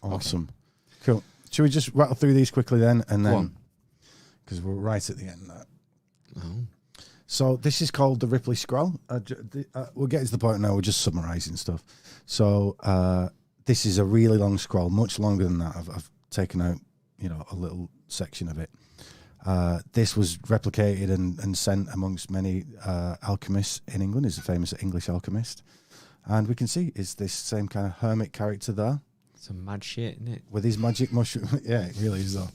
Awesome. Okay. Cool. Should we just rattle through these quickly then? And then, because we're right at the end there. Oh. So this is called the Ripley Scroll. We're getting to the point now. We're just summarising stuff. So this is a really long scroll, much longer than that. I've taken out, a little section of it. This was replicated and sent amongst many alchemists in England. He's a famous English alchemist. And we can see it's this same kind of hermit character there. Some mad shit, isn't it? With his magic mushroom. Yeah, it really is, though.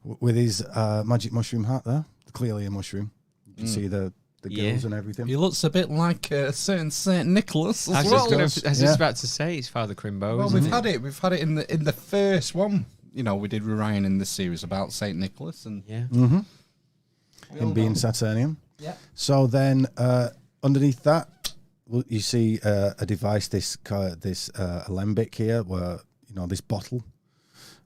With his magic mushroom hat there. Clearly a mushroom. You can see the gills and everything. He looks a bit like a certain Saint Nicholas as well. I was just about to say it's Father Crimbo. Well, we've had it in the first one. We did with Ryan in this series about Saint Nicholas and him being Saturnian. Yeah. So then underneath that, you see a device, this alembic here, where this bottle.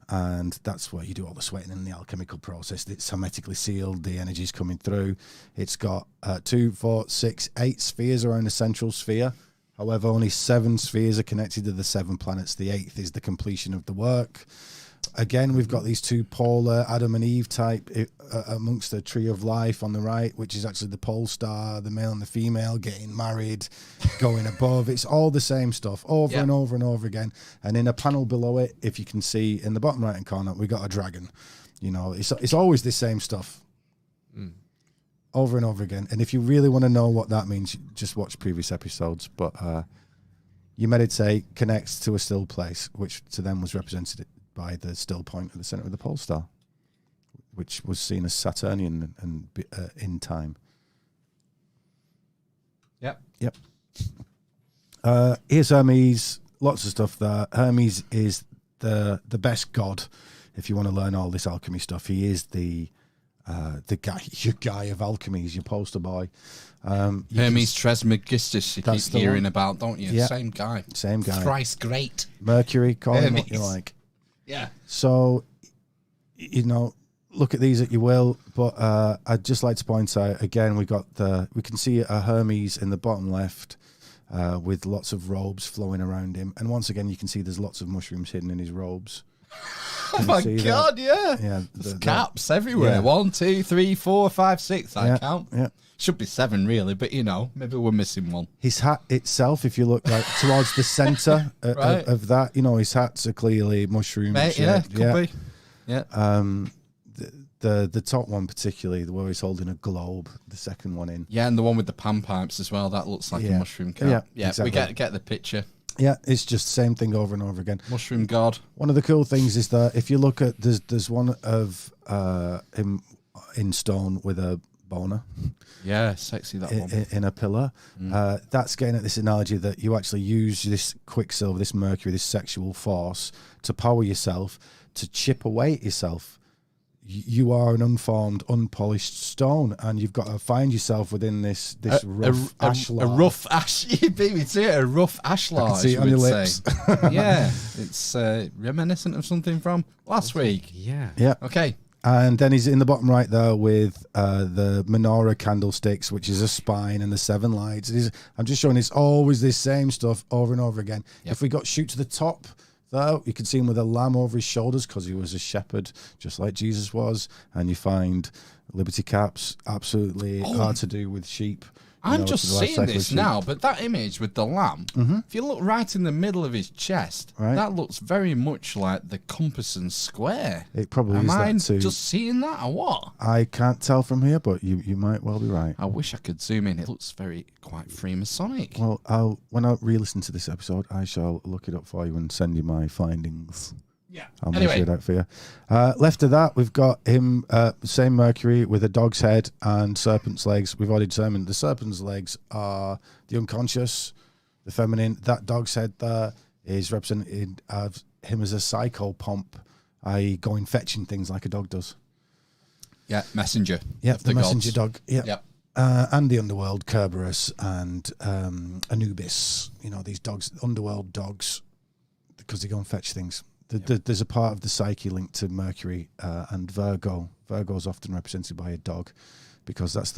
And that's where you do all the sweating in the alchemical process. It's hermetically sealed. The energy's coming through. It's got 2, 4, 6, 8 spheres around the central sphere. However, only 7 spheres are connected to the 7 planets. The 8th is the completion of the work. Again, we've got these 2 polar Adam and Eve type amongst the tree of life on the right, which is actually the pole star, the male and the female getting married, going above. It's all the same stuff over and over and over again. And in a panel below it, if you can see in the bottom right hand corner, we got a dragon. It's always the same stuff over and over again. And if you really want to know what that means, just watch previous episodes. But you meditate connects to a still place, which to them was represented by the still point at the center of the pole star, which was seen as Saturnian and in time. Yep. Here's Hermes. Lots of stuff there. Hermes is the best god. If you want to learn all this alchemy stuff, he is the guy, your guy of alchemy. He's your poster boy. Hermes Trismegistus, you keep hearing about, don't you? Yep. Same guy. Thrice great. Mercury, call him what you like. Yeah. So, look at these at your will, but I'd just like to point out again, we can see a Hermes in the bottom left with lots of robes flowing around him, and once again you can see there's lots of mushrooms hidden in his robes. Oh my God! That? Yeah. There's caps everywhere. 1, 2, 3, 4, 5, 6. I count. Yeah. Should be 7 really, but maybe we're missing one. His hat itself, if you look towards the centre of that, his hats are clearly mushroom shaped. Could be. Yeah. The top one particularly, where he's holding a globe, the second one in. Yeah, and the one with the panpipes as well. That looks like a mushroom cap. Yeah, exactly. We get the picture. Yeah, it's just the same thing over and over again. Mushroom god. One of the cool things is that if you look at there's one of him in stone with a boner. Yeah, sexy that one. In a pillar. That's getting at this analogy that you actually use this quicksilver, this mercury, this sexual force to power yourself, to chip away at yourself. You are an unformed, unpolished stone, and you've got to find yourself within this rough ashlar. A rough ash. You beat me to it. A rough ashlar. I can see it on your lips. Yeah, it's reminiscent of something from last week. Yeah. Okay. And then he's in the bottom right there with the menorah candlesticks, which is a spine, and the 7 lights. I'm just showing it's always this same stuff over and over again. Yep. If we shoot to the top, though, you can see him with a lamb over his shoulders because he was a shepherd, just like Jesus was. And you find liberty caps absolutely are to do with sheep. I'm just seeing this now, but that image with the lamb, if you look right in the middle of his chest, that looks very much like the compass and square. It probably is that too. Just seeing that or what? I can't tell from here, but you might well be right. I wish I could zoom in. It looks quite Freemasonic. Well, when I re-listen to this episode, I shall look it up for you and send you my findings. Yeah. I'll measure it out for you. Left of that, we've got him, same Mercury with a dog's head and serpent's legs. We've already determined the serpent's legs are the unconscious, the feminine. That dog's head there is represented of him as a psychopomp, i.e. going fetching things like a dog does. Yeah, messenger. Yeah, the messenger gods. dog. Yeah. Yep. And the underworld, Kerberos and Anubis. These dogs, underworld dogs, because they go and fetch things. There's a part of the psyche linked to Mercury and Virgo. Virgo is often represented by a dog because it's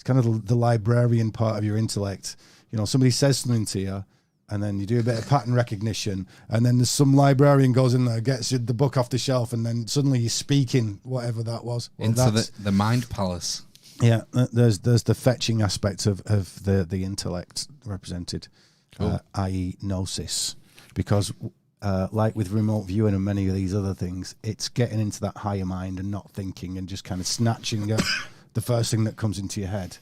kind of the librarian part of your intellect. Somebody says something to you and then you do a bit of pattern recognition, and then there's some librarian goes in there, gets the book off the shelf, and then suddenly you're speaking whatever that was. Well, into the mind palace. Yeah, there's the fetching aspect of the intellect represented, cool. I.e. gnosis, because like with remote viewing and many of these other things, it's getting into that higher mind and not thinking and just kind of snatching up the first thing that comes into your head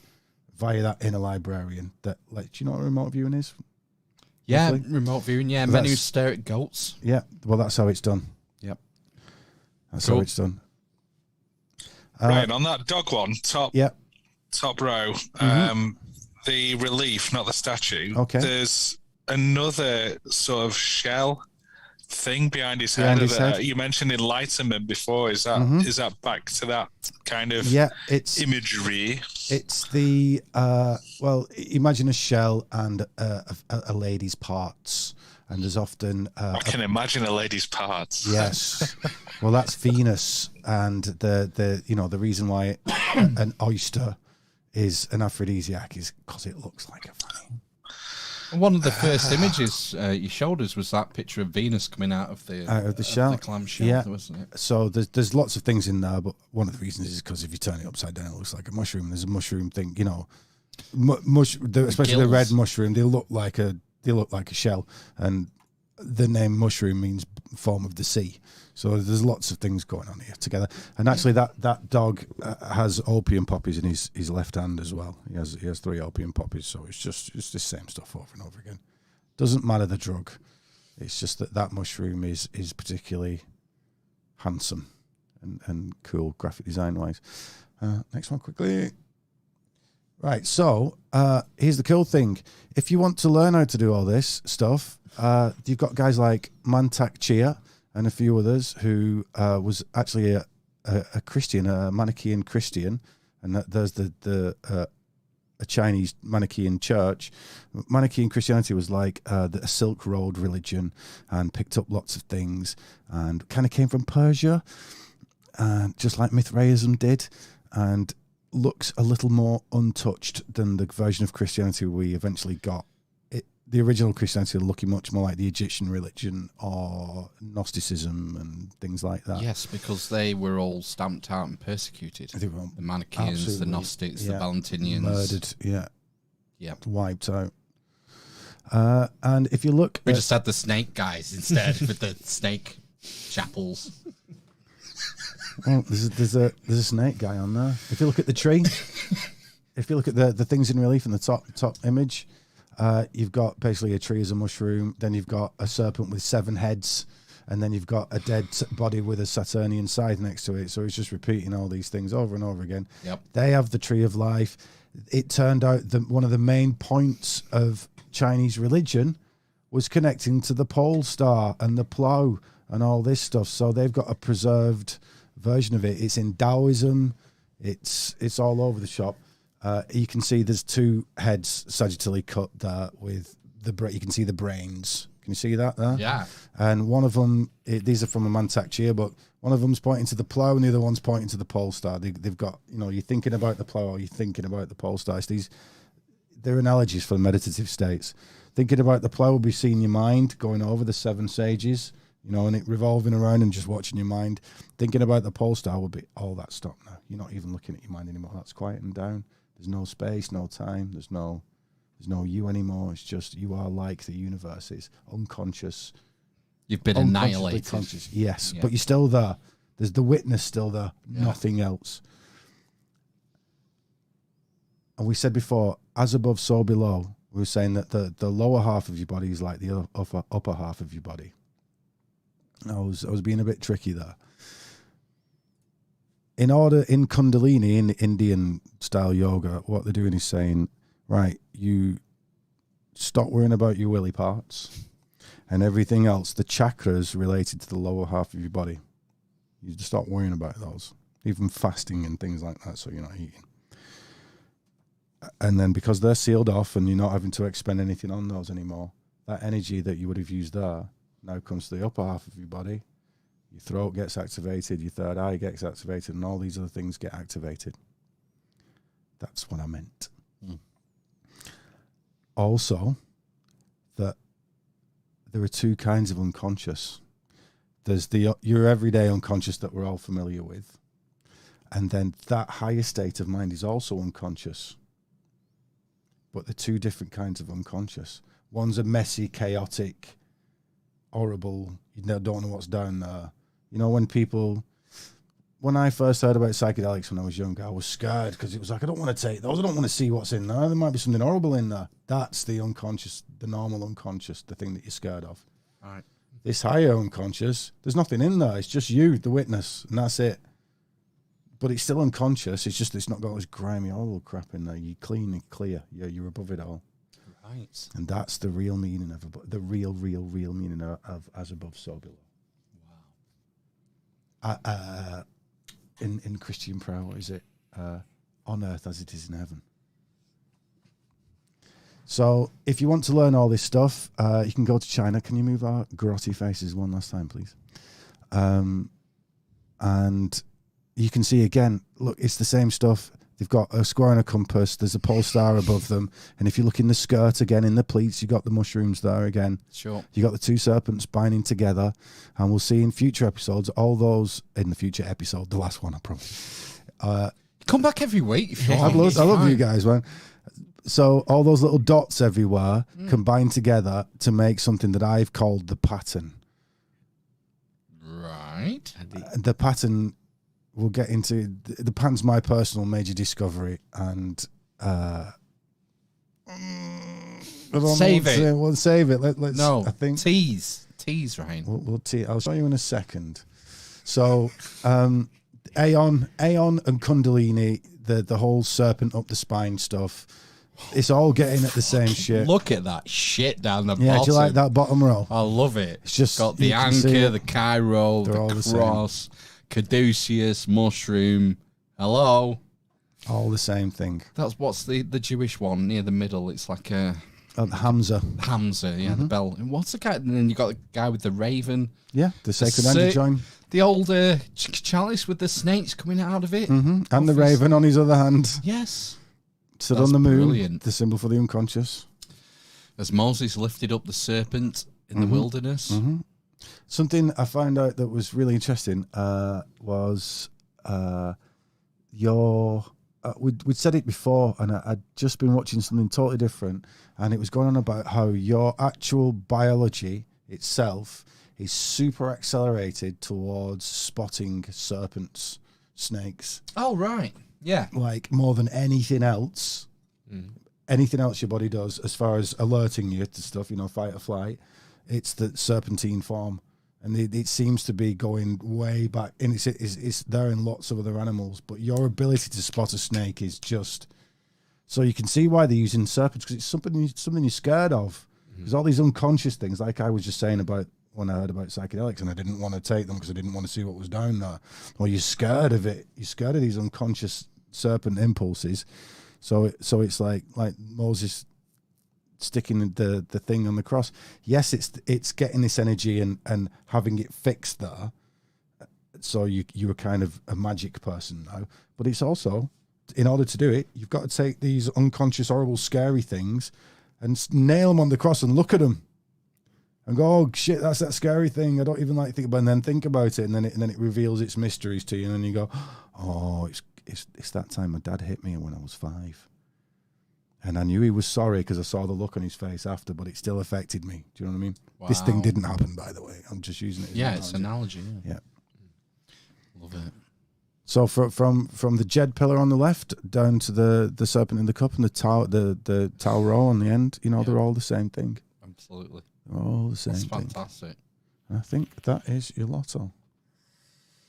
via that inner librarian. That, like, do you know what remote viewing is? Yeah, roughly? Remote viewing. Yeah, men who stare at goats. Yeah, well, that's how it's done. Yep, that's how it's done. Right, on that dog one, top row, the relief, not the statue. Okay. There's another sort of shell thing behind his head. You mentioned enlightenment before. Is that back to that kind of imagery? It's the well, imagine a shell and a lady's parts. And there's often I can imagine a lady's parts. Yes. Well, that's Venus, and the reason why an oyster is an aphrodisiac is because it looks like a fanny. One of the first images you showed us was that picture of Venus coming out of the shell, the clam shell, wasn't it? So there's lots of things in there, but one of the reasons is because if you turn it upside down, it looks like a mushroom. There's a mushroom thing, especially the red mushroom. They look like a shell, and the name mushroom means form of the sea. So there's lots of things going on here together. And actually, that dog has opium poppies in his left hand as well. He has 3 opium poppies. So it's the same stuff over and over again. Doesn't matter the drug. It's just that mushroom is particularly handsome and cool graphic design wise. Next one quickly. Right, so here's the cool thing. If you want to learn how to do all this stuff, you've got guys like Mantak Chia and a few others who was actually a Christian, a Manichaean Christian, and there's a Chinese Manichaean church. Manichaean Christianity was like a Silk Road religion and picked up lots of things and kind of came from Persia, just like Mithraism did, and looks a little more untouched than the version of Christianity we eventually got. The original Christianity looking much more like the Egyptian religion or Gnosticism and things like that. Yes, because they were all stamped out and persecuted. The Manichaeans, the Gnostics, the Valentinians. Murdered, wiped out. And if you look... We just had the snake guys instead with the snake chapels. Well, there's a snake guy on there. If you look at the tree, if you look at the things in relief in the top image, you've got basically a tree as a mushroom. Then you've got a serpent with 7 heads, and then you've got a dead body with a Saturnian scythe next to it. So it's just repeating all these things over and over again. Yep. They have the tree of life. It turned out that one of the main points of Chinese religion was connecting to the pole star and the plough and all this stuff. So they've got a preserved version of it. It's in Taoism. It's all over the shop. You can see there's 2 heads sagittally cut there with you can see the brains. Can you see that there? Yeah. And one of them, these are from a Mantak Chia, but one of them's pointing to the plough and the other one's pointing to the pole star. They've got, you're thinking about the plough or you're thinking about the pole star. They're analogies for the meditative states. Thinking about the plough will be seeing your mind going over the 7 sages, and it revolving around and just watching your mind. Thinking about the pole star will be all that stop now. You're not even looking at your mind anymore. That's quieting down. There's no space, no time. There's no you anymore. It's just you are like the universe. It's unconscious. You've been annihilated. Conscious. Yes, but you're still there. There's the witness still there. Yeah. Nothing else. And we said before, as above, so below. We were saying that the lower half of your body is like the upper half of your body. I was being a bit tricky there. In Kundalini, in Indian style yoga, what they're doing is saying, right, you stop worrying about your willy parts and everything else, the chakras related to the lower half of your body. You just stop worrying about those, even fasting and things like that, so you're not eating. And then because they're sealed off and you're not having to expend anything on those anymore, that energy that you would have used there now comes to the upper half of your body. Your throat gets activated, your third eye gets activated, and all these other things get activated. That's what I meant. Also, that there are two kinds of unconscious. There's your everyday unconscious that we're all familiar with. And then that higher state of mind is also unconscious. But they're two different kinds of unconscious. One's a messy, chaotic, horrible, you don't know what's down there. You know, when I first heard about psychedelics when I was younger, I was scared because it was like, I don't want to take those. I don't want to see what's in there. There might be something horrible in there. That's the unconscious, the normal unconscious, the thing that you're scared of. All right. This higher unconscious, there's nothing in there. It's just you, the witness, and that's it. But it's still unconscious. It's just it's not got this grimy, horrible crap in there. You're clean and clear. You're above it all. Right. And that's the real meaning of the real meaning of as above, so below. Wow. In Christian prayer, what is it? On earth as it is in heaven. So if you want to learn all this stuff, you can go to China. Can you move our grotty faces one last time, please? And you can see again, look, it's the same stuff. They've got a square and a compass. There's a pole star above them. And if you look in the skirt again, in the pleats, you got the mushrooms there again. Sure. You got the two serpents binding together. And we'll see in future episodes, all those in the future episode, the last one, I promise. Come back every week. I love you guys, man. So all those little dots everywhere combine together to make something that I've called the pattern. Right. The pattern, we'll get into. The pattern's my personal major discovery, and save it. We'll save it. Let's. No, I think tease, Ryan. We'll tease. I'll show you in a second. So, Aeon and Kundalini, the whole serpent up the spine stuff. It's all getting at the same shit. Look at that shit down the bottom. Yeah, do you like that bottom row? I love it. It's just got the anchor, the Cairo, the cross, caduceus, mushroom. Hello. All the same thing. What's the Jewish one near the middle? It's like a Hamza. Yeah, the bell. And what's the guy? And then you got the guy with the raven. Yeah, the sacred Androgyne. The old chalice with the snakes coming out of it. Mm-hmm. And the raven on his other hand. Yes. Stood on the moon, brilliant. The symbol for the unconscious. As Moses lifted up the serpent in the wilderness. Mm-hmm. Something I found out that was really interesting was we'd said it before, and I'd just been watching something totally different, and it was going on about how your actual biology itself is super accelerated towards spotting serpents, snakes. Oh, right. Yeah. Like more than anything else. Anything else your body does as far as alerting you to stuff, fight or flight, it's the serpentine form. And it seems to be going way back. And it's there in lots of other animals. But your ability to spot a snake is just... So you can see why they're using serpents, because it's something you're scared of. There's all these unconscious things, like I was just saying about when I heard about psychedelics, and I didn't want to take them because I didn't want to see what was down there. Or you're scared of it. You're scared of these unconscious serpent impulses. So it's like Moses sticking the thing on the cross. Yes, it's getting this energy and having it fixed there. So you're kind of a magic person now. But it's also, in order to do it, you've got to take these unconscious, horrible, scary things and nail them on the cross and look at them. And go, oh shit, that's that scary thing. I don't even like to think about it. And then think about it, and then it reveals its mysteries to you. And then you go, oh, it's that time my dad hit me when I was 5. And I knew he was sorry because I saw the look on his face after, but it still affected me. Do you know what I mean? Wow. This thing didn't happen, by the way. I'm just using it as an it's an analogy. Yeah. Love it. So from the Jed pillar on the left down to the serpent in the cup and the Tau row on the end, they're all the same thing. Absolutely. All the same That's thing. Fantastic. I think that is your lotto.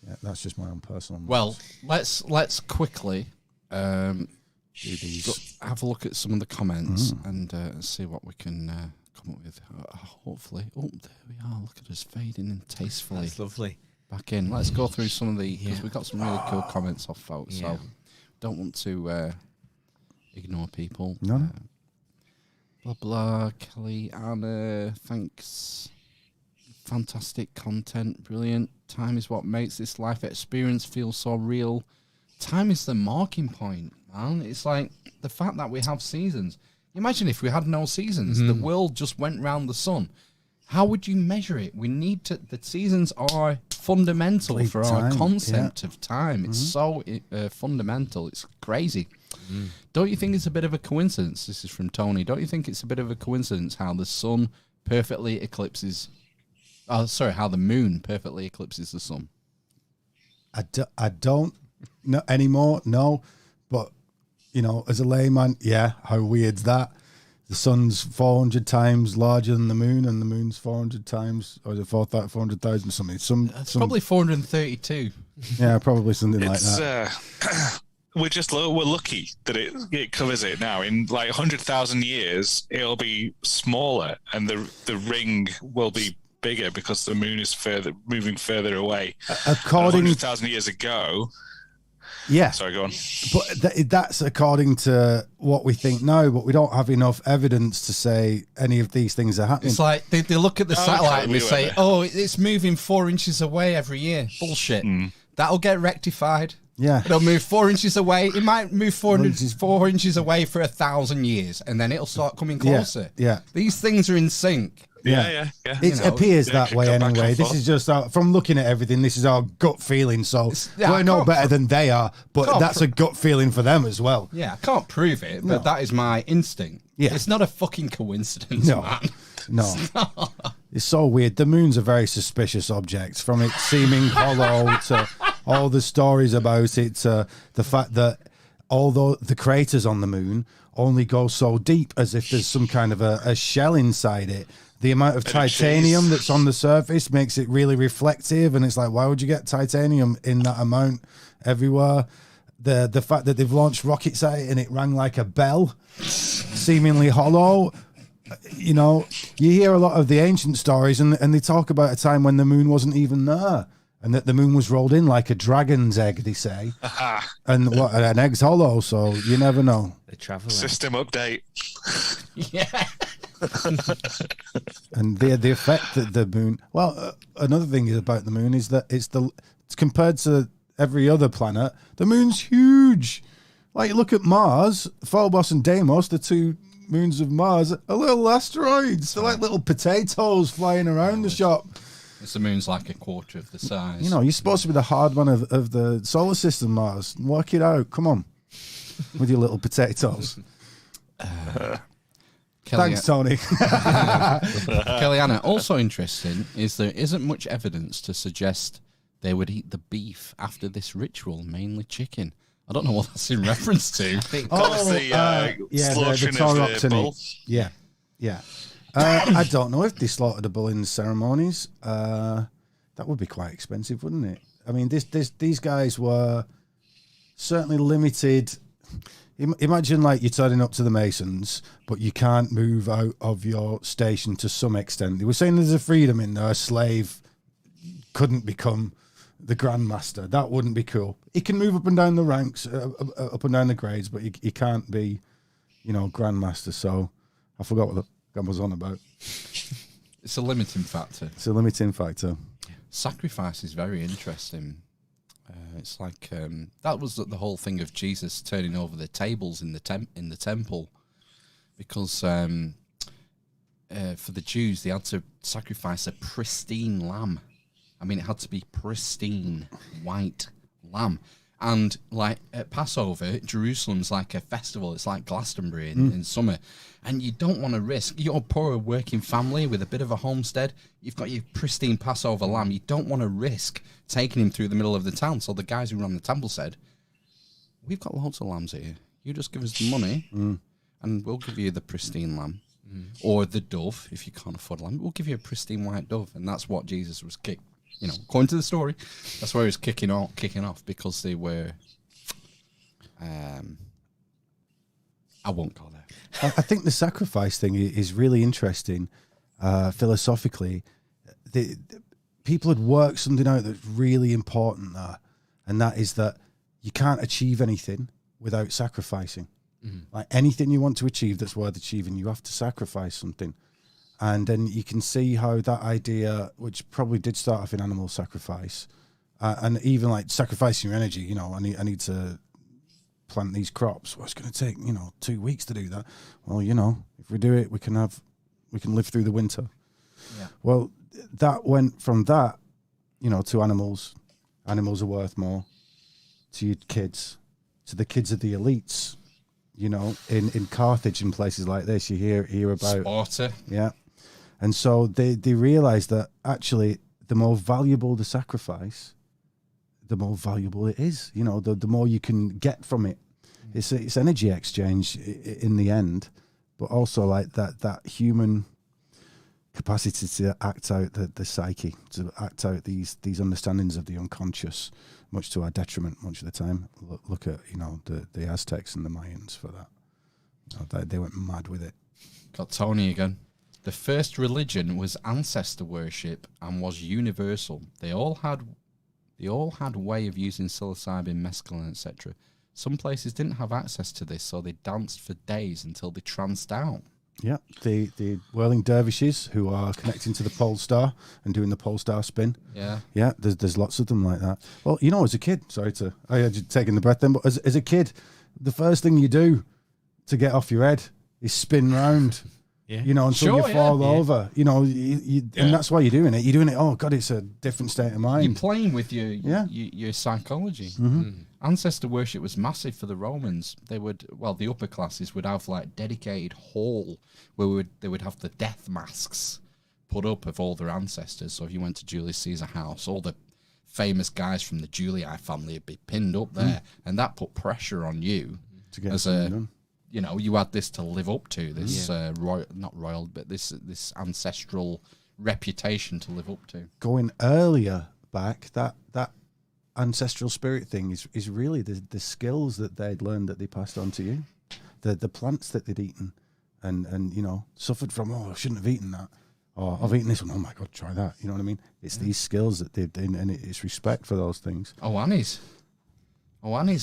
Yeah, that's just my own personal. Well, let's quickly do these. Have a look at some of the comments and see what we can come up with. Hopefully, there we are. Look at us fading in tastefully. That's lovely. Back in. Let's go through some of the because we've got some really cool comments off folks. Yeah. So don't want to ignore people. No. Blah blah. Kelly, Anna, thanks. Fantastic content, brilliant. Time is what makes this life experience feel so real. Time is the marking point, man. It's like the fact that we have seasons. Imagine if we had no seasons, the world just went round the sun. How would you measure it? We need to. The seasons are fundamental for our concept of time. It's so fundamental. It's crazy. Don't you think it's a bit of a coincidence? This is from Tony. Don't you think it's a bit of a coincidence how the sun perfectly eclipses? Oh, sorry, how the moon perfectly eclipses the sun. I don't know anymore. No, but you know, as a layman, yeah, how weird's that? The sun's 400 times larger than the moon, and the moon's 400 times, or is it 400,000 something? It's probably 432. Yeah, probably something like that. We're lucky that it covers it now. In like 100,000 years, it'll be smaller, and the ring will be bigger because the moon is moving further away. According 100,000 years ago. Yeah. Sorry, go on. But that's according to what we think now, but we don't have enough evidence to say any of these things are happening. It's like they look at the satellite and they say, oh, it's moving 4 inches away every year. Bullshit. That'll get rectified. Yeah. It'll move 4 inches away. It might move 4 inches away for 1,000 years, and then it'll start coming closer. Yeah. These things are in sync. Yeah. It appears that way anyway. This is just from looking at everything. This is our gut feeling. So we're no better than they are, but that's a gut feeling for them as well. Yeah, I can't prove it, but that is my instinct. Yeah, it's not a fucking coincidence, man. No, it's so weird. The moon's a very suspicious object, from it seeming hollow to all the stories about it to the fact that although the craters on the moon only go so deep, as if there's some kind of a shell inside it. The amount of titanium that's on the surface makes it really reflective, and it's like, why would you get titanium in that amount everywhere? The fact that they've launched rockets at it and it rang like a bell, seemingly hollow. You know, you hear a lot of the ancient stories, and they talk about a time when the moon wasn't even there, and that the moon was rolled in like a dragon's egg, they say. And an egg's hollow, so you never know. The travel system update. Yeah. And the effect that the moon. Well, another thing about the moon is that it's compared to every other planet, the moon's huge. Like, look at Mars, Phobos and Deimos, the two moons of Mars, are little asteroids. They're like little potatoes flying around the shop. The moon's like a quarter of the size. You know, you're supposed to be the hard one of the solar system, Mars. Work it out. Come on, with your little potatoes. Thanks, Tony. Kellyanna, also interesting is there isn't much evidence to suggest they would eat the beef after this ritual, mainly chicken. I don't know what that's in reference to. The slaughtering of the bull. Yeah. I don't know if they slaughtered a bull in the ceremonies. That would be quite expensive, wouldn't it? I mean, these guys were certainly limited. Imagine like you're turning up to the Masons, but you can't move out of your station to some extent. They were saying there's a freedom in there. A slave couldn't become the Grand Master. That wouldn't be cool. He can move up and down the ranks, up and down the grades, but he can't be, Grand Master. So I forgot what the guy was on about. It's a limiting factor. It's a limiting factor. Sacrifice is very interesting. It's like that was the whole thing of Jesus turning over the tables in the temple, because for the Jews they had to sacrifice a pristine lamb. I mean, it had to be pristine white lamb. And like at Passover, Jerusalem's like a festival. It's like Glastonbury in summer. And you don't want to risk. You're a poor working family with a bit of a homestead. You've got your pristine Passover lamb. You don't want to risk taking him through the middle of the town. So the guys who ran the temple said, we've got loads of lambs here. You just give us the money and we'll give you the pristine lamb. Or the dove, if you can't afford lamb. We'll give you a pristine white dove. And that's what Jesus was according to the story, that's where he was kicking off because they were. I won't go there. I think the sacrifice thing is really interesting, philosophically. People had worked something out that's really important there, and that is that you can't achieve anything without sacrificing. Like anything you want to achieve that's worth achieving, you have to sacrifice something. And then you can see how that idea, which probably did start off in animal sacrifice, and even like sacrificing your energy, I need to plant these crops. Well, it's going to take, 2 weeks to do that. Well, if we do it, we can live through the winter. Yeah. Well, that went from that, to animals. Animals are worth more. To your kids, to the kids of the elites. In Carthage and places like this, you hear about Sparta. Yeah, and so they realize that actually the more valuable the sacrifice, the more valuable it is. The more you can get from it. It's energy exchange in the end, but also like that human capacity to act out the psyche, to act out these understandings of the unconscious, much to our detriment much of the time. Look at the Aztecs and the Mayans for that. They went mad with it. Got Tony again. The first religion was ancestor worship and was universal. They all had a way of using psilocybin, mescaline, etc. Some places didn't have access to this, so they danced for days until they tranced out. Yeah, the whirling dervishes who are connecting to the pole star and doing the pole star spin. Yeah. There's lots of them like that. Well, as a kid, I had you taking the breath then, but as a kid, the first thing you do to get off your head is spin round. Yeah. Until you fall over. And that's why you're doing it. You're doing it. Oh God, it's a different state of mind. You're playing with your psychology. Mm-hmm. Ancestor worship was massive for the Romans. The upper classes would have like dedicated hall where they would have the death masks put up of all their ancestors. So if you went to Julius Caesar house, all the famous guys from the Julii family would be pinned up there, and that put pressure on you to get as done. You had this to live up to, this not royal, but this ancestral reputation to live up to. Going earlier back, that ancestral spirit thing is really the skills that they'd learned that they passed on to you, the plants that they'd eaten, and suffered from. Oh, I shouldn't have eaten that. Oh, I've eaten this one. Oh my God, try that. You know what I mean? It's these skills that they've done, and it's respect for those things. Annie's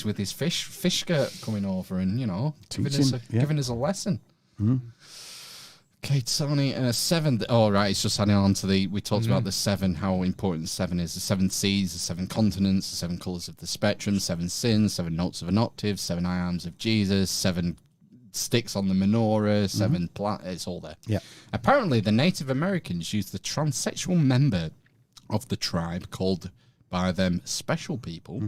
with his fish skirt coming over and, giving us a lesson. Mm. Okay, Tony, 7. Oh, right, it's just adding on to we talked about the 7, how important 7 is. The 7 seas, the 7 continents, the 7 colours of the spectrum, 7 sins, 7 notes of an octave, 7 iams of Jesus, 7 sticks on the menorah, 7 it's all there. Yeah. Apparently, the Native Americans used the transsexual member of the tribe, called by them special people,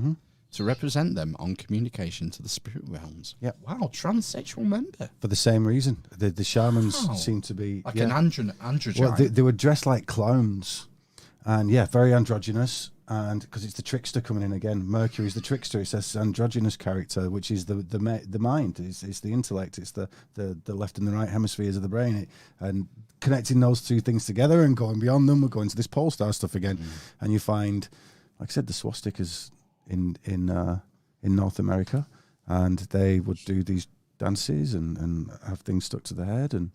to represent them on communication to the spirit realms. Yeah. Wow, transsexual member. For the same reason. The shamans seem to be... Like an androgyne. Well, they were dressed like clowns. And, very androgynous. And because it's the trickster coming in again. Mercury's the trickster. It's this androgynous character, which is the mind. It's the intellect. It's the left and the right hemispheres of the brain. And connecting those two things together and going beyond them, we're going to this pole star stuff again. And you find, like I said, the swastikas in North America, and they would do these dances and have things stuck to the head, and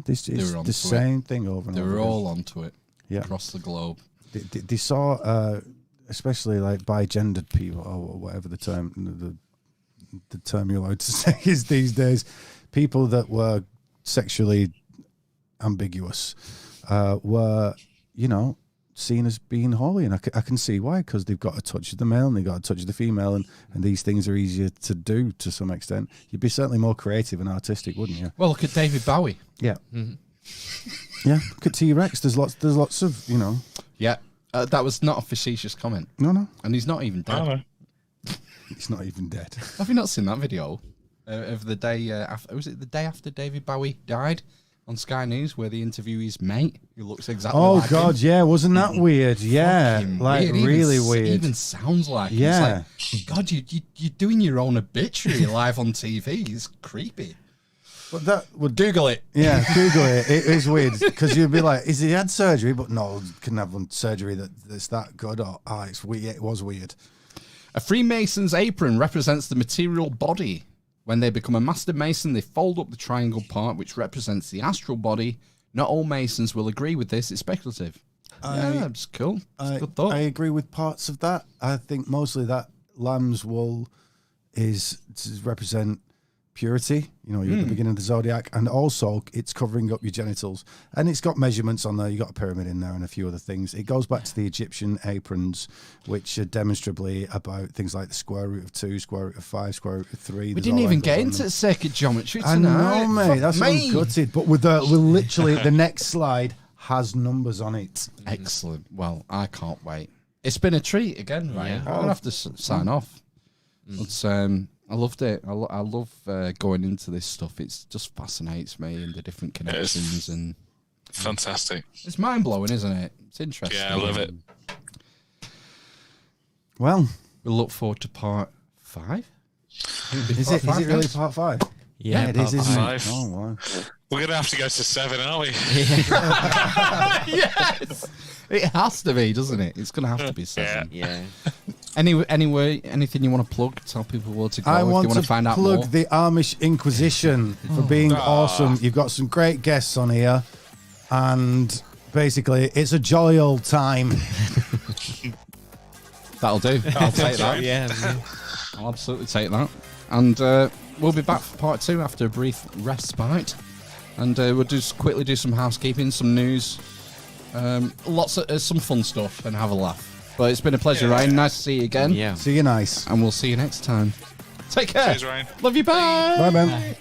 this is the same thing over and over. They were all onto it across the globe. They saw, especially like bi-gendered people, or whatever the term you're allowed to say is these days, people that were sexually ambiguous were, seen as being holy, and I can see why, because they've got a touch of the male and they've got a touch of the female, and these things are easier to do to some extent. You'd be certainly more creative and artistic, wouldn't you? Well, look at David Bowie. Yeah. Yeah, look at T-Rex. There's lots of, Yeah, that was not a facetious comment. No. And he's not even dead. He's not even dead. Have you not seen that video of the day after? Was it the day after David Bowie died? On Sky News, where they interview his mate, who looks exactly like him. Oh, God, yeah. Wasn't that weird? Yeah. Like, weird. Really weird. It even sounds like him. Yeah. It's like, God, you're doing your own obituary live on TV. It's creepy. But that would... Google it. Yeah, Google it. It is weird, because you'd be like, is he had surgery? But no, couldn't have surgery that's that good. Or, it's weird. It was weird. A Freemason's apron represents the material body. When they become a master mason, they fold up the triangle part, which represents the astral body. Not all masons will agree with this. It's speculative. It's cool. It's a good thought. I agree with parts of that. I think mostly that lamb's wool is to represent purity. You're at the beginning of the zodiac, and also it's covering up your genitals, and it's got measurements on there. You got a pyramid in there and a few other things. It goes back to the Egyptian aprons, which are demonstrably about things like the square root of 2, square root of 5, square root of 3. We didn't even get into circuit geometry tonight. I know, mate. That's what I'm gutted. But with literally the next slide, has numbers on it. Excellent. Well, I can't wait. It's been a treat again, right? Yeah. I'm going to have to sign off. But I loved it. I love going into this stuff. It just fascinates me and the different connections. And fantastic. it's mind-blowing, isn't it? It's interesting. Yeah, I love it. Well, We'll look forward to part 5. is it really part 5? Yeah, it is, isn't it? 5. Oh, wow. We're going to have to go to 7, aren't we? Yes! It has to be, doesn't it? It's going to have to be 7. Yeah. Anyway, anything you want to plug? Tell people where to go I if want you want to to find out plug more. the Amish Inquisition for being awesome. You've got some great guests on here, and basically, it's a jolly old time. That'll do. I'll take that. Yeah. I'll absolutely take that. And we'll be back for part 2 after a brief respite. And we'll quickly do some housekeeping, some news, lots of some fun stuff, and have a laugh. But it's been a pleasure, Ryan. Nice to see you again. Yeah. See you nice. And we'll see you next time. Take care. Cheers, Ryan. Love you. Bye. Bye, man.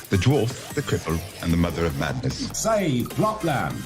The dwarf, the cripple, and the mother of madness. Save Plotland.